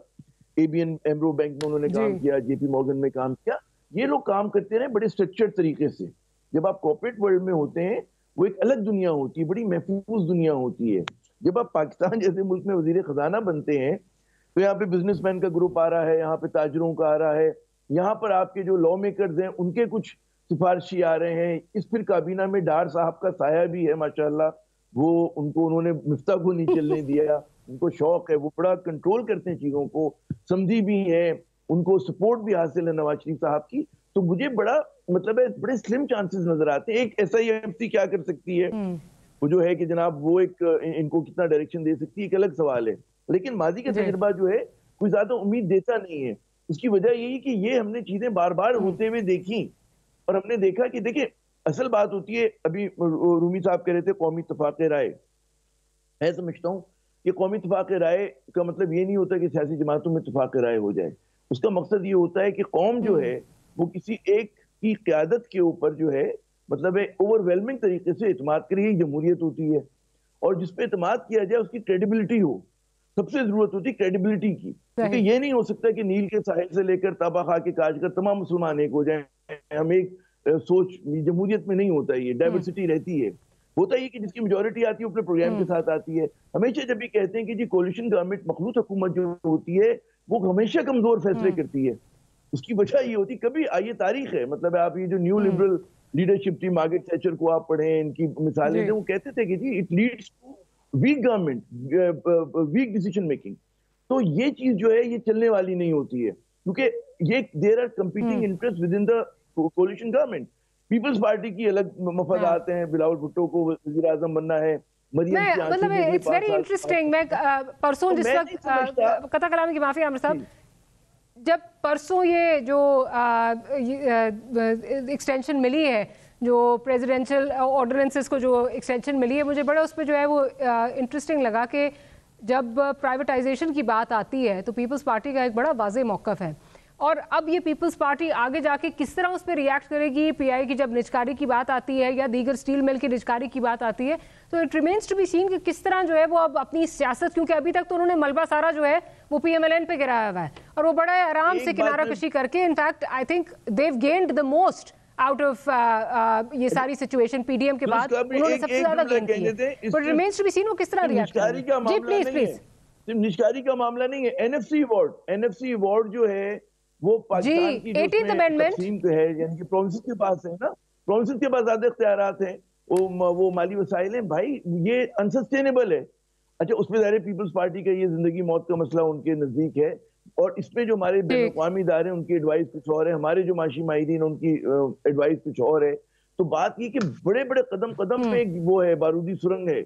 ABN एमरो बैंक में उन्होंने काम किया, JP मॉर्गन में काम किया, ये लोग काम करते रहे बड़े स्ट्रक्चर्ड तरीके से। जब आप कॉर्पोरेट वर्ल्ड में होते हैं वो एक अलग दुनिया होती है, बड़ी महफूज दुनिया होती है। जब आप पाकिस्तान जैसे मुल्क में वजीर खजाना बनते हैं तो यहाँ पे बिजनेसमैन का ग्रुप आ रहा है, यहाँ पे ताजरों का आ रहा है, यहाँ पर आपके जो लॉ मेकर्स हैं उनके कुछ सिफारशी आ रहे हैं। इस फिर काबीना में डार साहब का साया भी है माशाल्लाह, वो उन्होंने मिफ्ता को नहीं चलने दिया, उनको शौक है, वो बड़ा कंट्रोल करते हैं चीजों को, समझी भी है, उनको सपोर्ट भी हासिल है नवाज शरीफ साहब की। तो मुझे बड़ा मतलब है बड़े स्लिम चांसेस नजर आते हैं। एक SIMC क्या कर सकती है, वो जो है कि जनाब वो एक इनको कितना डायरेक्शन दे सकती है, एक अलग सवाल है, लेकिन माजी का तजुर्बा जो है कोई ज्यादा उम्मीद देता नहीं है। उसकी वजह यही कि ये हमने चीजें बार बार होते हुए देखी और हमने देखा कि देखिए असल बात होती है, अभी रूमी साहब कह रहे थे कौमी इत्तेफाक राय, मैं समझता हूँ कि कौमी इत्तेफाक राय का मतलब ये नहीं होता कि सियासी जमातों में इत्तेफाक राय हो जाए। उसका मकसद ये होता है कि कौम जो है वो किसी एक की क़यादत के ऊपर जो है मतलब है ओवरवेलमिंग तरीके से इत्मीनान करे, यही जमहूरियत होती है। और जिस पे इत्मीनान किया जाए उसकी क्रेडिबिलिटी हो, सबसे जरूरत होती है क्रेडिबिलिटी की, क्योंकि ये नहीं हो सकता कि नील के साहिल से लेकर ताबा खा के काज कर तमाम मुसलमान एक हो जाए। हम एक सोच जमहूरियत में नहीं होता, ये डाइवर्सिटी रहती है। होता है कि जिसकी मेजोरिटी आती है अपने प्रोग्राम के साथ आती है। हमेशा जब भी कहते हैं कि जी कोलिशन गवर्नमेंट मखलूत हुकूमत जो होती है वो हमेशा कमजोर फैसले करती है, उसकी वजह ये होती, कभी ये तारीख है, मतलब आप ये जो न्यू लिबरल लीडरशिप थी, मार्गरेट थैचर को आप पढ़ें, इनकी मिसालें वो कहते थे कि जी it leads to weak government, weak decision making. तो ये चीज जो है ये चलने वाली नहीं होती है, क्योंकि ये there are competing interest within the coalition government. Peoples Party की अलग मफादात हैं, बिलावल भुट्टो को वजीर आजम बनना है, मतलब इट्स वेरी इंटरेस्टिंग। मैं परसों जिस वक्त कथा कलाम की माफी आमिर साहब, जब परसों ये जो एक्सटेंशन मिली है, जो प्रेसिडेंशियल ऑर्डिनेंसेस को जो एक्सटेंशन मिली है, मुझे बड़ा उस पर जो है वो इंटरेस्टिंग लगा कि जब प्राइवेटाइजेशन की बात आती है तो पीपल्स पार्टी का एक बड़ा वाज़ेह मौक़िफ़ है। और अब ये पीपल्स पार्टी आगे जाके किस तरह उस पर रिएक्ट करेगी, PI की जब निजकारी की बात आती है या दीगर स्टील मिल की निजकारी की बात आती है, तो it remains to be seen कि किस तरह जो है वो अब अपनी सियासत, क्योंकि अभी तक तो उन्होंने मलबा सारा जो है वो PMLN पे गिराया हुआ है और वो बड़ा आराम से किनारा कशी करके, in fact I think Dev gained the most out of ये सारी सिचुएशन। PDM के बाद उन्होंने सबसे ज्यादा गेन किया, but remains to be seen वो किस तरह रिएक्ट करेंगे। जी प्लीज प्लीज। सिर्फ निजकारी का मामला नहीं है, NFC अवार्ड जो है वो पाकिस्तान की 18th अमेंडमेंट है, यानी कि प्रोविंसेस के पास है ना, प्रोविंसेस के पास ज्यादा इख्तियारात हैं, वो माली वसाइल हैं भाई, ये अनसस्टेनेबल है। اچھا اس میں ظاہر پیپلز پارٹی کا یہ زندگی موت کا مسئلہ ان کے نزدیک ہے، اور اس میں جو ہمارے بین الاقوامی ادارے ہیں ان کی ایڈوائز کچھ اور ہے، ہمارے جو معاشی ماہرین ان کی ایڈوائز کچھ اور ہے. تو بات یہ کہ بڑے بڑے قدم قدم پہ وہ ہے بارودی سرنگ ہے،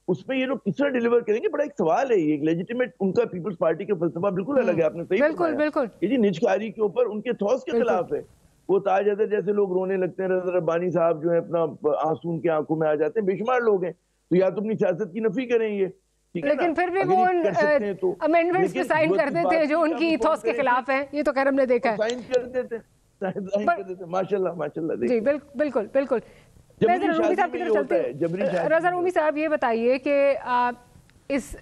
اس میں یہ لوگ کس طرح ڈیلیور کریں گے؟ بڑا ایک سوال ہے. یہ ایک لیجیٹیمیٹ ان کا پیپلز پارٹی کا فلسفہ بالکل الگ ہے. آپ نے صحیح فرمایا کہ جی نجکاری کے اوپر ان کے تھوس کے خلاف ہے. وہ تاج حیدر جیسے لوگ رونے لگتے ہیں، رضا ربانی صاحب جو ہے اپنا آنسو ان کی آنکھوں میں آ جاتے ہیں، بے شمار لوگ ہیں. تو یا تو اپنی سیاست کی نفی کریں یہ، لیکن پھر بھی وہ امینڈمنٹس پہ سائن کر دیتے ہیں جو ان کی ایتھوس کے خلاف ہیں. یہ تو خیر ہم نے دیکھا ہے، سائن کر دیتے ہیں. ماشاءاللہ ماشاءاللہ. جی بالکل بالکل. رومی صاحب کی طرف چلتے ہیں. رضا رومی صاحب یہ بتائیے کہ اس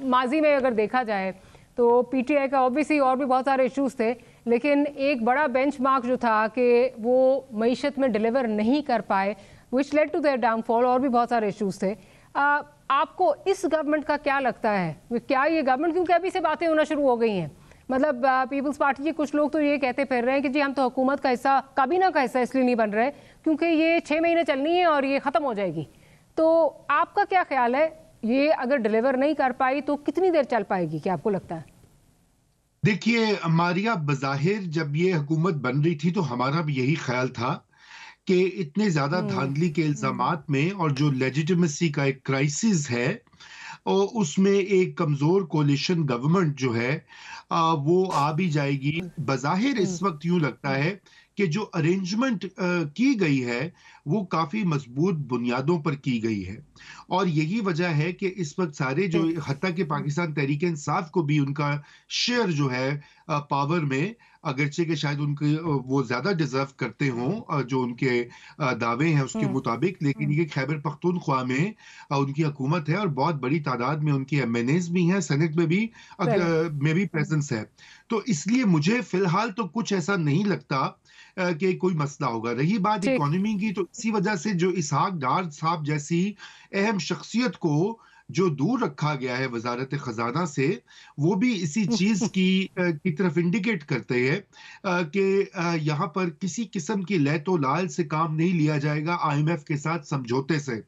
ماضی میں اگر دیکھا جائے تو پی ٹی آئی کا اوبیسلی اور بھی بہت سارے ایشوز تھے، لیکن ایک بڑا بینچ مارک جو تھا کہ وہ معیشت میں ڈیلیور نہیں کر پائے، which led to their downfall. اور بھی بہت سارے ایشوز تھے. آپ کو اس گورنمنٹ کا کیا لگتا ہے؟ کیا یہ گورنمنٹ، کیونکہ ابھی سے باتیں ہونا شروع ہو گئی ہیں، مطلب پیپلز پارٹی کے کچھ لوگ تو یہ کہتے پھر رہے ہیں کہ جی ہم تو حکومت کا حصہ، کابینہ کا حصہ اس لیے نہیں بن رہے کیونکہ یہ 6 مہینے چلنی ہے اور یہ ختم ہو جائے گی. تو آپ کا کیا خیال ہے، یہ اگر ڈیلیور نہیں کر پائی تو کتنی دیر چل پائے گی؟ کیا آپ کو لگتا ہے؟ دیکھیے ماریا، بظاہر جب یہ حکومت بن رہی تھی تو ہمارا بھی یہی خیال تھا کہ اتنے زیادہ دھاندلی کے الزامات میں اور جو لیجیٹیمیسی کا ایک کرائسس ہے، اور اس میں ایک کمزور کولیشن گورنمنٹ جو ہے وہ آ بھی جائے گی. بظاہر اس وقت یوں لگتا ہے کہ جو ارینجمنٹ کی گئی ہے وہ کافی مضبوط بنیادوں پر کی گئی ہے، اور یہی وجہ ہے کہ اس وقت سارے جو حتیٰ کہ پاکستان تحریک انصاف کو بھی ان کا شیئر جو ہے پاور میں، اگرچہ کہ شاید ان کے وہ زیادہ ڈیزرو کرتے ہوں جو ان کے دعوے ہیں اس کے مطابق، لیکن یہ خیبر پختونخوا میں ان کی حکومت ہے اور بہت بڑی تعداد میں ان کی ایم این ایز بھی ہیں، سینٹ میں بھی پریزنس ہے. تو اس لیے مجھے فی الحال تو کچھ ایسا نہیں لگتا کہ کوئی مسئلہ ہوگا. رہی بات اکانومی کی، تو اسی وجہ سے جو اسحاق ڈار صاحب جیسی اہم شخصیت کو جو دور رکھا گیا ہے وزارت خزانہ سے، وہ بھی اسی چیز کی طرف انڈیکیٹ کرتے ہیں کہ یہاں پر کسی قسم کی لیت و لال سے کام نہیں لیا جائے گا آئی ایم ایف کے ساتھ سمجھوتے سے،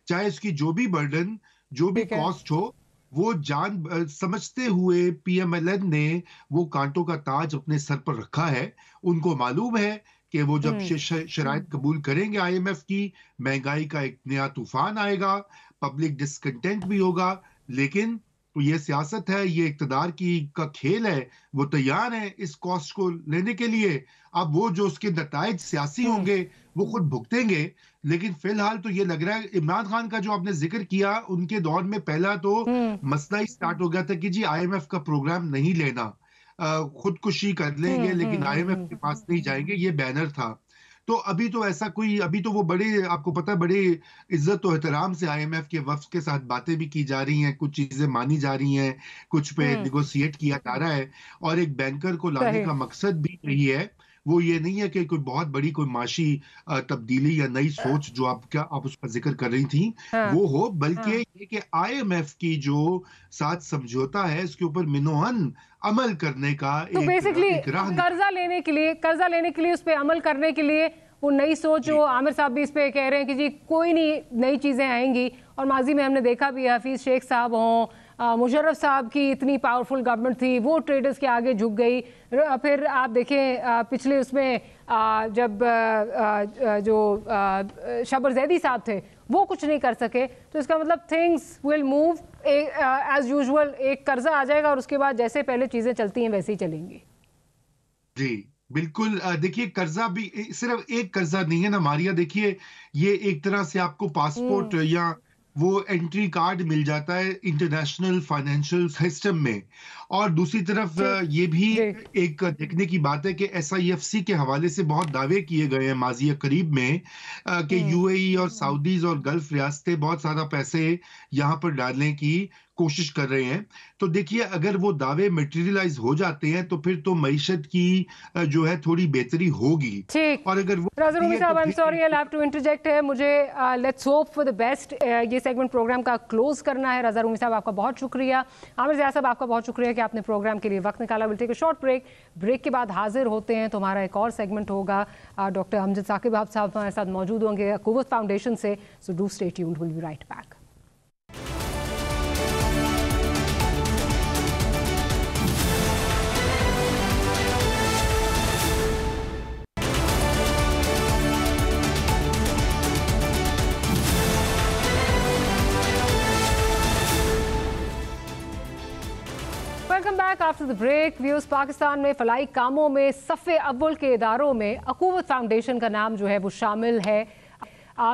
چاہے اس کی جو بھی برڈن، جو بھی کاسٹ ہو. وہ جان سمجھتے ہوئے پی ایم ایل این نے وہ کانٹوں کا تاج اپنے سر پر رکھا ہے. ان کو معلوم ہے کہ وہ جب شرائط قبول کریں گے آئی ایم ایف کی، مہنگائی کا ایک نیا طوفان آئے گا، پبلک ڈسکنٹینٹ بھی ہوگا، لیکن یہ سیاست ہے، یہ اقتدار کا کھیل ہے. وہ تیار ہیں اس کاسٹ کو لینے کے لیے. اب وہ جو اس کے نتائج سیاسی ہوں گے وہ خود بھگتیں گے. لیکن فی الحال تو یہ لگ رہا ہے، عمران خان کا جو آپ نے ذکر کیا، ان کے دور میں پہلا تو مسئلہ ہی سٹارٹ ہو گیا تھا کہ جی آئی ایم ایف کا پروگرام نہیں لینا، خودکشی کر لیں گے لیکن آئی ایم ایف کے پاس نہیں جائیں گے، یہ بینر تھا. تو ابھی تو ایسا کوئی، ابھی تو وہ بڑے، آپ کو پتہ، بڑے عزت و احترام سے آئی ایم ایف کے وفد کے ساتھ باتیں بھی کی جا رہی ہیں، کچھ چیزیں مانی جا رہی ہیں، کچھ پہ نیگوسیٹ کیا جا رہا ہے. اور ایک بینکر کو لانے کا مقصد بھی یہی ہے، وہ یہ نہیں ہے کہ کوئی بہت بڑی کوئی معاشی تبدیلی یا نئی سوچ جو آپ اس کا ذکر کر رہی تھیں وہ ہو، بلکہ یہ کہ آئی ایم ایف کی جو ساتھ سمجھوتا ہے اس کے اوپر منوہن عمل کرنے کا تو بیسکلی قرضہ لینے کے لیے اس پہ عمل کرنے کے لیے وہ نئی سوچ جو عامر صاحب بھی اس پہ کہہ رہے ہیں کہ جی کوئی نہیں، نئی چیزیں آئیں گی. اور ماضی میں ہم نے دیکھا بھی، حفیظ شیخ صاحب ہوں، مشرف صاحب کی اتنی پاورفل گورنمنٹ تھی، وہ ٹریڈرز کے آگے جھک گئی. پھر آپ دیکھیں پچھلے اس میں جب جو شبر زیدی صاحب تھے وہ کچھ نہیں کر سکے. تو اس کا مطلب things will move as usual. ایک قرضہ آ جائے گا اور اس کے بعد جیسے پہلے چیزیں چلتی ہیں ویسے ہی چلیں گی. جی بالکل. دیکھیے قرضہ بھی صرف ایک قرضہ نہیں ہے نا ماریا. دیکھیے یہ ایک طرح سے آپ کو پاسپورٹ یا وہ انٹری کارڈ مل جاتا ہے انٹرنیشنل فائنینشیل سسٹم میں، اور دوسری طرف یہ بھی ایک دیکھنے کی بات ہے کہ ایس آئی ایف سی کے حوالے سے بہت دعوے کیے گئے ہیں ماضی قریب میں کہ یو اے ای اور سعودیز اور گلف ریاستیں بہت زیادہ پیسے یہاں پر ڈالنے کی کوشش کر رہے ہیں. تو دیکھیے اگر وہ دعوے میٹیریلائز ہو جاتے ہیں تو پھر تو معیشت کی جو ہے تھوڑی بہتری ہوگی. اور اگر وہ رضا رومی صاحب، I'm sorry I'll have to interject ہے. مجھے let's hope for the best یہ سیگمنٹ پروگرام کا کلوز کرنا ہے. رضا رومی صاحب آپ کا بہت شکریہ. عامر ضیاء صاحب آپ کا بہت شکریہ کہ آپ نے پروگرام کے لیے وقت نکالا. we'll take a short break کے بعد حاضر ہوتے ہیں تو ہمارا ایک اور سیگمنٹ ہوگا. ڈاکٹر امجد ثاقب صاحب ہمارے ساتھ موجود ہوں گے قوت فاؤنڈیشن سے. so do stay tuned, we'll be right back. Back after the break. Viewers, Pakistan में फलाई कामों में सफ़े अव्वल के इदारों में अकूवत फाउंडेशन का नाम जो है वो शामिल है।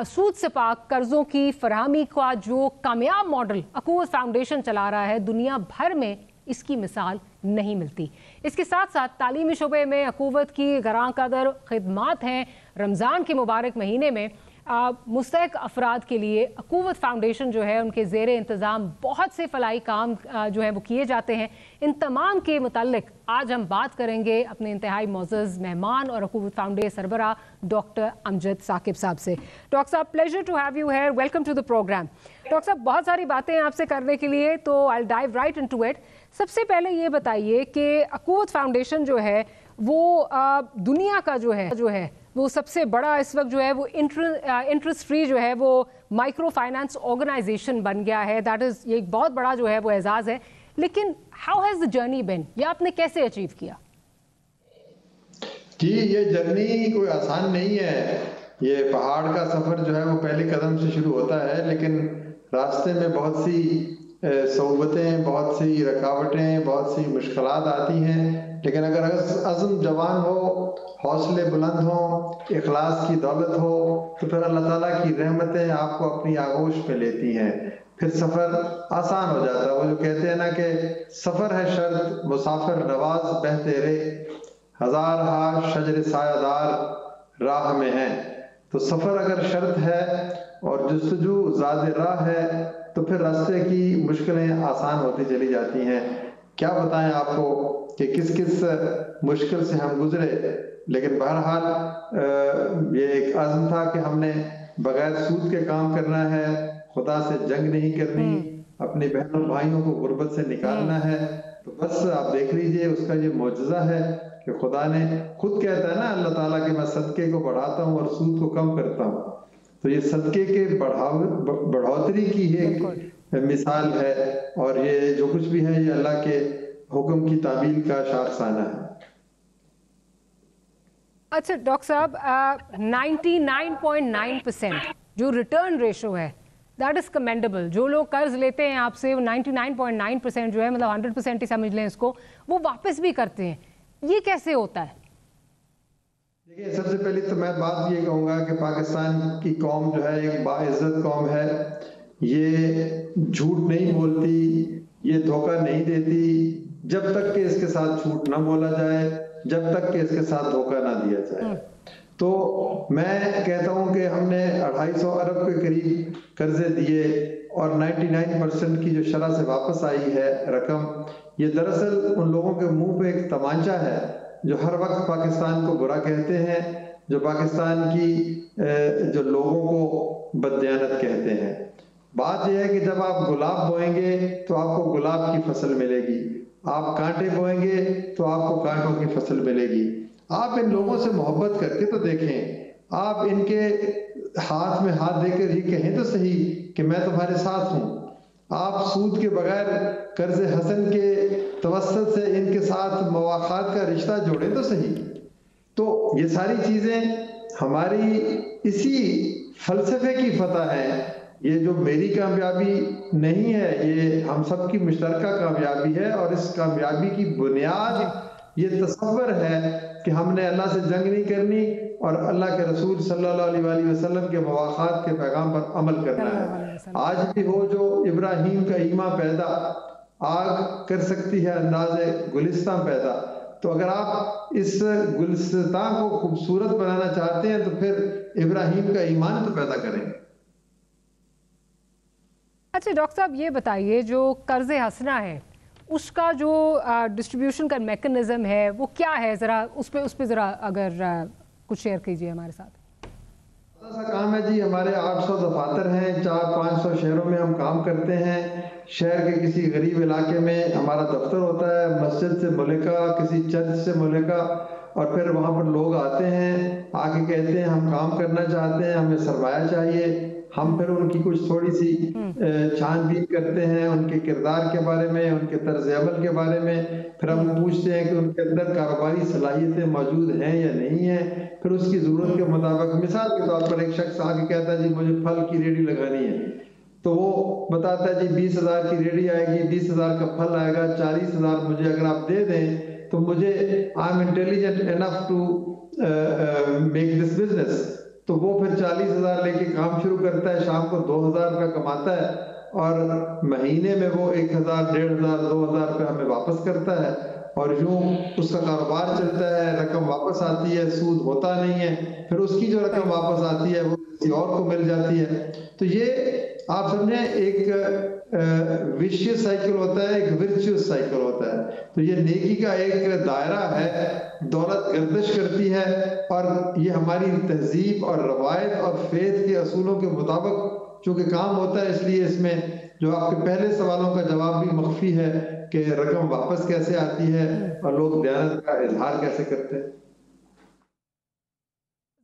सूद से पाक कर्जों की फरहमी का जो कामयाब मॉडल अकूवत फाउंडेशन चला रहा है, दुनिया भर में इसकी मिसाल नहीं मिलती। इसके साथ साथ तालीमी शोबे में अकूवत की गरां कदर खिदमात हैं। रमज़ान के मुबारक महीने में मुस्तहिक अफराद के लिए अकूवत फाउंडेशन जो है उनके ज़ेरे इंतज़ाम बहुत से फलाई काम जो है वो किए जाते हैं। इन तमाम के मुताल्लिक आज हम बात करेंगे अपने इंतहाई मोअज़्ज़ज़ मेहमान और अकूवत फाउंडेशन सरबराह डॉक्टर अमजद साकिब साहब से। Doctor sahab, pleasure to have you here, welcome to the program. Doctor sahab, बहुत सारी बातें आपसे करने के लिए, तो I dive right into it. सबसे पहले ये बताइए कि अकूवत फाउंडेशन जो है वो दुनिया का जो है वो सबसे बड़ा इस वक्त जो है वो इंटरेस्ट फ्री जो है वो माइक्रो फाइनेंस ऑर्गेनाइजेशन बन गया है। दैट इज़, ये एक बहुत बड़ा जो है वो एजाज़ है। लेकिन हाउ हैज़ द जर्नी बिन, ये आपने कैसे अचीव किया? जी, ये जर्नी कोई आसान नहीं है। ये पहाड़ का सफ़र जो है वो पहले कदम से शुरू होता है, लेकिन रास्ते में बहुत सी सोबतें, बहुत सी रुकावटें, बहुत सी मुश्किलात आती हैं। लेकिन अगर अज़्म जवान हो, हौसले बुलंद हो, इखलास की दौलत हो, तो फिर अल्लाह ताला की रहमतें आपको अपनी आगोश में लेती हैं। फिर सफ़र आसान हो जाता है। वो जो कहते हैं ना कि सफ़र है शर्त, मुसाफिर नवाज बहते रे, हजार हा शजर सायादार राह में है। तो सफ़र अगर शर्त है और जुस्तजू ज़ाद राह है, तो फिर रास्ते की मुश्किलें आसान होती चली जाती हैं। क्या बताएं आपको कि किस किस मुश्किल से हम गुजरे, लेकिन बहरहाल ये एक आज़म था कि हमने बगैर सूद के काम करना है, खुदा से जंग नहीं करनी, अपने बहनों भाइयों को गुर्बत से निकालना है। तो बस आप देख लीजिए, उसका ये मौजज़ा है कि खुदा ने खुद कहता है ना अल्लाह ताला कि मैं सदके को बढ़ाता हूँ और सूद को कम करता हूँ। तो ये सदके के बढ़ोतरी की एक मिसाल है, और ये जो कुछ भी है ये अल्लाह के हुक्म की तामील का शाखसाना है। अच्छा डॉक्टर साहब, 99.9% जो रिटर्न रेशो है दैट इज कमेंडेबल। जो लोग कर्ज लेते हैं आपसे, वो 99.9% जो है, मतलब 100% ही समझ लें इसको, वो वापस भी करते हैं। ये कैसे होता है? देखिए, सबसे पहले तो मैं बात ये कहूँगा कि पाकिस्तान की कौम जो है एक बाइज्जत कौम है। ये झूठ नहीं बोलती, ये धोखा नहीं देती, जब तक कि इसके साथ झूठ ना बोला जाए, जब तक कि इसके साथ धोखा ना दिया जाए। तो मैं कहता हूँ कि हमने 250 अरब के करीब कर्जे दिए और 99% की जो शरह से वापस आई है रकम, ये दरअसल उन लोगों के मुंह पे एक तमांचा है जो हर वक्त पाकिस्तान को बुरा कहते हैं, जो पाकिस्तान की जो लोगों को बददियानत कहते हैं। बात यह है कि जब आप गुलाब बोएंगे तो आपको गुलाब की फसल मिलेगी, आप कांटे बोएंगे तो आपको कांटों की फसल मिलेगी। आप इन लोगों से मोहब्बत करके तो देखें, आप इनके हाथ में हाथ देकर ये कहें तो सही कि मैं तुम्हारे साथ हूँ। आप सूद के बगैर कर्ज हसन के तवस्सुत से इनके साथ मवाखात का रिश्ता जोड़ें तो सही। तो ये सारी चीजें हमारी इसी फलसफे की फतह है। ये जो मेरी कामयाबी नहीं है, ये हम सब की मुश्तरका कामयाबी है, और इस कामयाबी की बुनियाद ये तसव्वुर है कि हमने अल्लाह से जंग नहीं करनी और अल्लाह के रसूल सल्लल्लाहु अलैहि वसल्लम के मवाखात के पैगाम पर अमल करना है। आज भी हो जो इब्राहीम का ईमा पैदा, आग कर सकती है अंदाज़े गुलिस्तां पैदा। तो अगर आप इस गुलिस्तां को खूबसूरत बनाना चाहते हैं तो फिर इब्राहीम का ईमान तो पैदा करें। अच्छा डॉक्टर साहब, ये बताइए, जो कर्ज हसना है उसका जो डिस्ट्रीब्यूशन का मैकेनिज्म है वो क्या है? ज़रा उस पे ज़रा अगर कुछ शेयर कीजिए हमारे साथ। ऐसा काम है जी, हमारे 800 दफातर हैं, 400-500 शहरों में हम काम करते हैं। शहर के किसी गरीब इलाके में हमारा दफ्तर होता है, मस्जिद से मुल्का, किसी चर्च से मुल्का, और फिर वहाँ पर लोग आते हैं, आके कहते हैं हम काम करना चाहते हैं, हमें सरमाया चाहिए। हम फिर उनकी कुछ थोड़ी सी छानबीन करते हैं उनके किरदार के बारे में, उनके तर्ज अमल के बारे में। फिर हम पूछते हैं कि उनके अंदर कारोबारी सलाहियतें मौजूद हैं या नहीं है। फिर उसकी ज़रूरत के मुताबिक, मिसाल के तौर पर एक शख्स आके कहता है जी मुझे फल की रेडी लगानी है, تو وہ بتاتا ہے جی 20,000 کی ریڈی آئے گی، 20,000 کا پھل آئے گا، 40,000 مجھے اگر آپ دے دیں تو مجھے I am intelligent enough to make this business. تو وہ پھر 40,000 لے کے کام شروع کرتا ہے، شام کو 2,000 کا کماتا ہے اور مہینے میں وہ 1,000 1,500 2,000 روپے ہمیں واپس کرتا ہے، اور یوں اس کا کاروبار چلتا ہے، رقم واپس آتی ہے، سود ہوتا نہیں ہے، پھر اس کی جو رقم واپس آتی ہے وہ کسی اور کو مل جاتی ہے. تو یہ آپ سمجھیں ایک وشیس سائیکل ہوتا ہے، ایک ورچوس سائیکل ہوتا ہے. تو یہ نیکی کا ایک دائرہ ہے، دولت گردش کرتی ہے، اور یہ ہماری تہذیب اور روایت اور فیتھ کے اصولوں کے مطابق چونکہ کام ہوتا ہے، اس لیے اس میں جو آپ کے پہلے سوالوں کا جواب بھی مخفی ہے کہ رقم واپس کیسے آتی ہے اور لوگ دیانت کا اظہار کیسے کرتے ہیں.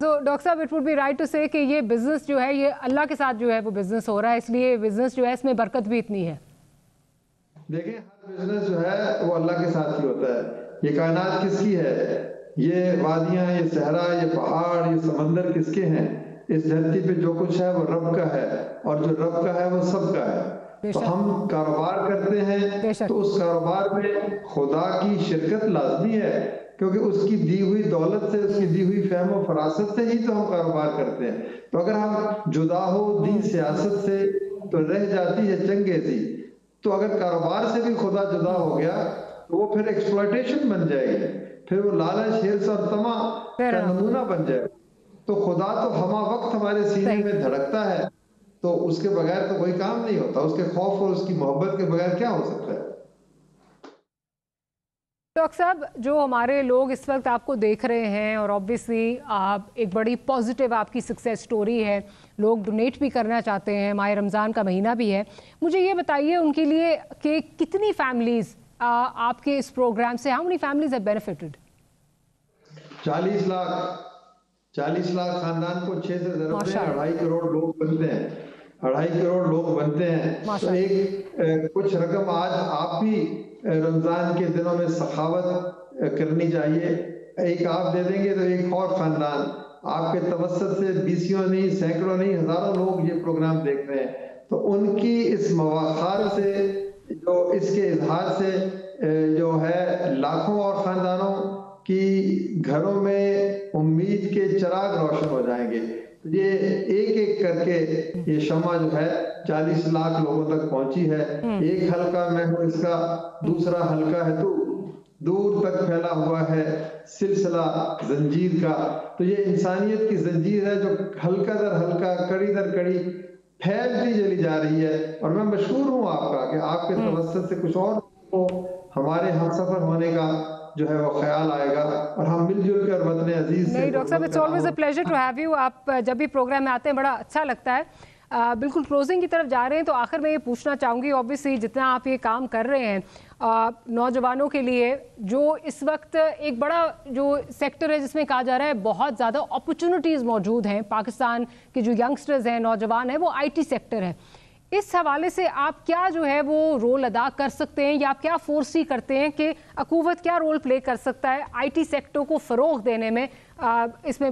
تو doctor sahab it would be right to say کہ یہ بزنس جو ہے یہ اللہ کے ساتھ جو ہے وہ بزنس ہو رہا ہے، اس لیے بزنس جو ہے اس میں برکت بھی اتنی ہے. دیکھیں ہر بزنس جو ہے وہ اللہ کے ساتھ ہی ہوتا ہے. یہ کائنات کس کی ہے؟ یہ وادیاں، یہ صحرا، یہ پہاڑ، یہ سمندر کس کے ہیں؟ اس دھرتی پہ جو کچھ ہے وہ رب کا ہے، اور جو رب کا ہے وہ سب کا ہے. تو ہم کاروبار کرتے ہیں تو اس کاروبار میں خدا کی شرکت لازمی ہے، کیونکہ اس کی دی ہوئی دولت سے، اس کی دی ہوئی فہم و فراست سے ہی تو ہم کاروبار کرتے ہیں. تو اگر ہم جدا ہو دین سیاست سے تو رہ جاتی ہے چنگیزی. تو اگر کاروبار سے بھی خدا جدا ہو گیا تو وہ پھر ایکسپلائٹیشن بن جائے گی، پھر وہ لالچ، حرص اور طمع کا نمونہ بن جائے. تو خدا تو ہمہ وقت ہمارے سینے میں دھڑکتا ہے، تو اس کے بغیر تو کوئی کام نہیں ہوتا. اس کے خوف اور اس کی محبت کے بغیر کیا ہو سکتا ہے؟ ڈاکٹر صاحب جو ہمارے لوگ اس وقت آپ کو دیکھ رہے ہیں، اور آبویسلی آپ ایک بڑی پازیٹیو آپ کی سکسیس سٹوری ہے، لوگ ڈونیٹ بھی کرنا چاہتے ہیں، ماہ رمضان کا مہینہ بھی ہے، مجھے یہ بتائیے ان کے لیے کہ کتنی فیملیز آپ کے اس پروگرام سے، how many families have benefited? 40 lakh خاندان کو 6 سے ضرب دیں، 2.5 کروڑ لوگ بنتے ہیں. 2.5 کروڑ لوگ بنتے ہیں تو ایک کچھ رقم آج آپ بھی رمضان کے دنوں میں سخاوت کرنی چاہیے. ایک آپ دے دیں گے تو ایک اور خاندان آپ کے توسط سے 20 نہیں، سینکڑوں نہیں، ہزاروں لوگ یہ پروگرام دیکھ رہے ہیں. تو ان کی اس مواخات سے، جو اس کے اظہار سے جو ہے لاکھوں اور خاندانوں کی گھروں میں امید کے چراغ روشن ہو جائیں گے. یہ ایک ایک کر کے یہ شمع جو ہے 40 لاکھ لوگوں تک پہنچی ہے. ایک حلقہ میں ہوں اس کا، دوسرا حلقہ ہے تو دور تک پھیلا ہوا ہے سلسلہ زنجیر کا. تو یہ انسانیت کی زنجیر ہے جو حلقہ در حلقہ، کڑی در کڑی پھیلتی چلی جا رہی ہے. اور میں مشکور ہوں آپ کا کہ آپ کے توسط سے کچھ اور کو ہمارے ہم سفر ہونے کا جو ہے وہ خیال آئے گا، اور ہم مل جل کر وطن عزیز سے. نہیں doctor sahab, it's always a pleasure to have you. آپ جب بھی پروگرام میں آتے ہیں بڑا اچھا لگتا ہے. بالکل کلوزنگ کی طرف جا رہے ہیں، تو آخر میں یہ پوچھنا چاہوں گی، اوبیسلی جتنا آپ یہ کام کر رہے ہیں نوجوانوں کے لیے، جو اس وقت ایک بڑا جو سیکٹر ہے جس میں کہا جا رہا ہے بہت زیادہ اپرچونٹیز موجود ہیں، پاکستان کے جو ینگسٹرز ہیں، نوجوان ہیں، وہ آئی ٹی سیکٹر ہے. اس حوالے سے آپ کیا جو ہے وہ رول ادا کر سکتے ہیں، یا آپ کیا فورسی کرتے ہیں کہ اخوت کیا رول پلے کر سکتا ہے آئی ٹی سیکٹر کو فروغ دینے میں، اس میں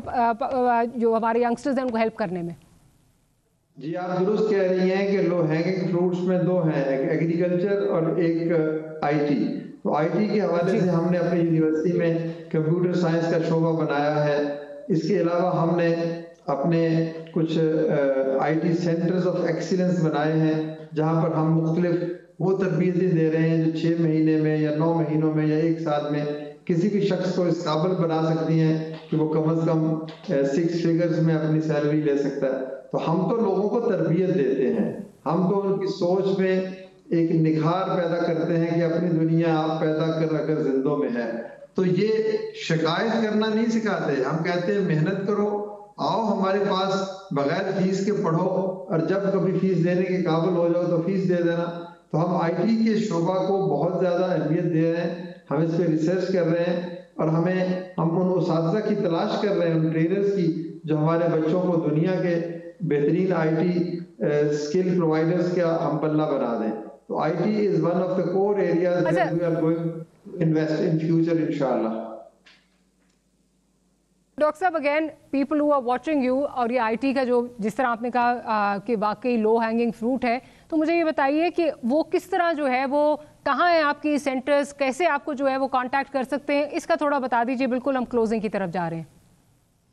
جو ہمارے ینگسٹرز ہیں ان کو ہیلپ کرنے میں؟ جی آپ درست کہہ رہی ہیں کہ لو ہینگنگ فروٹس میں دو ہیں، ایک ایگریکلچر اور ایک آئی ٹی. تو آئی ٹی کے حوالے سے ہم نے اپنی یونیورسٹی میں کمپیوٹر سائنس کا شعبہ بنایا ہے. اس کے علاوہ ہم نے اپنے کچھ I T centres of excellence بنائے ہیں، جہاں پر ہم مختلف وہ تربیتیں دے رہے ہیں جو 6 مہینے میں یا 9 مہینوں میں یا 1 سال میں کسی بھی شخص کو اس قابل بنا سکتی ہیں کہ وہ کم از کم 6 فگرز میں اپنی سیلری لے سکتا ہے. تو ہم تو لوگوں کو تربیت دیتے ہیں، ہم تو ان کی سوچ میں ایک نکھار پیدا کرتے ہیں کہ اپنی دنیا آپ پیدا کر اگر زندوں میں ہے. تو یہ شکایت کرنا نہیں سکھاتے، ہم کہتے ہیں محنت کرو، آؤ ہمارے پاس بغیر فیس کے پڑھو، اور جب کبھی فیس دینے کے قابل ہو جاؤ تو فیس دے دینا. تو ہم آئی ٹی کے شعبہ کو بہت زیادہ اہمیت دے رہے ہیں، ہم اس پہ ریسرچ کر رہے ہیں، اور ہم ان اساتذہ کی تلاش کر رہے ہیں، ان ٹرینرز کی جو ہمارے بچوں کو دنیا کے بہترین آئی ٹی اسکل پرووائڈرز کا ہم پلہ بنا دیں. تو IT is one of the core areas that we are going to invest in future انشاءاللہ. Doctor sahab, again people who are watching you, और ये आईटी का जो जिस तरह आपने कहा कि वाकई लो हैंगिंग फ्रूट है, तो मुझे ये बताइए कि वो किस तरह जो है वो कहाँ है आपकी सेंटर्स, कैसे आपको जो है वो कांटेक्ट कर सकते हैं, इसका थोड़ा बता दीजिए। बिल्कुल हम क्लोजिंग की तरफ जा रहे हैं।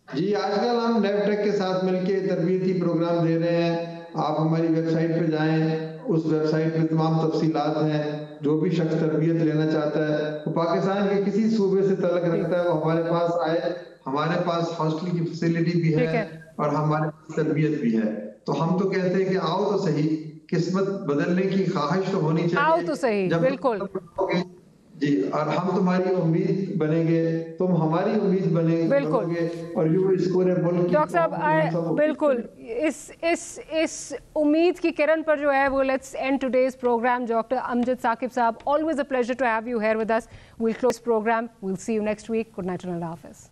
जी, आजकल हम नेवटेक के साथ मिलके तरबियती प्रोग्राम दे रहे हैं। आप हमारी वेबसाइट पे जाएं, उस वेबसाइट पे तमाम तफसीलात हैं। जो भी शख्स तरबियत लेना चाहता है, वो पाकिस्तान के किसी सूबे से तल्लुक़ रखता है, वो हमारे पास आए। हमारे पास हॉस्टल की फैसिलिटी भी है और हमारे पास तरबियत भी है। तो हम तो कहते हैं कि आओ तो सही, किस्मत बदलने की ख्वाहिश तो होनी चाहिए। आओ तो सही, बिल्कुल जी, और हम तुम्हारी उम्मीद बनेंगे, तुम हमारी उम्मीद बनोगे, और यू इस पूरे मुल्क की। डॉक्टर साहब, बिल्कुल इस उम्मीद की किरण पर जो है वो let's end today's program. Doctor Amjad Saqib sahab, always a pleasure to have you here with us. We'll close program. We'll see you next week. Good night and Allah Hafiz.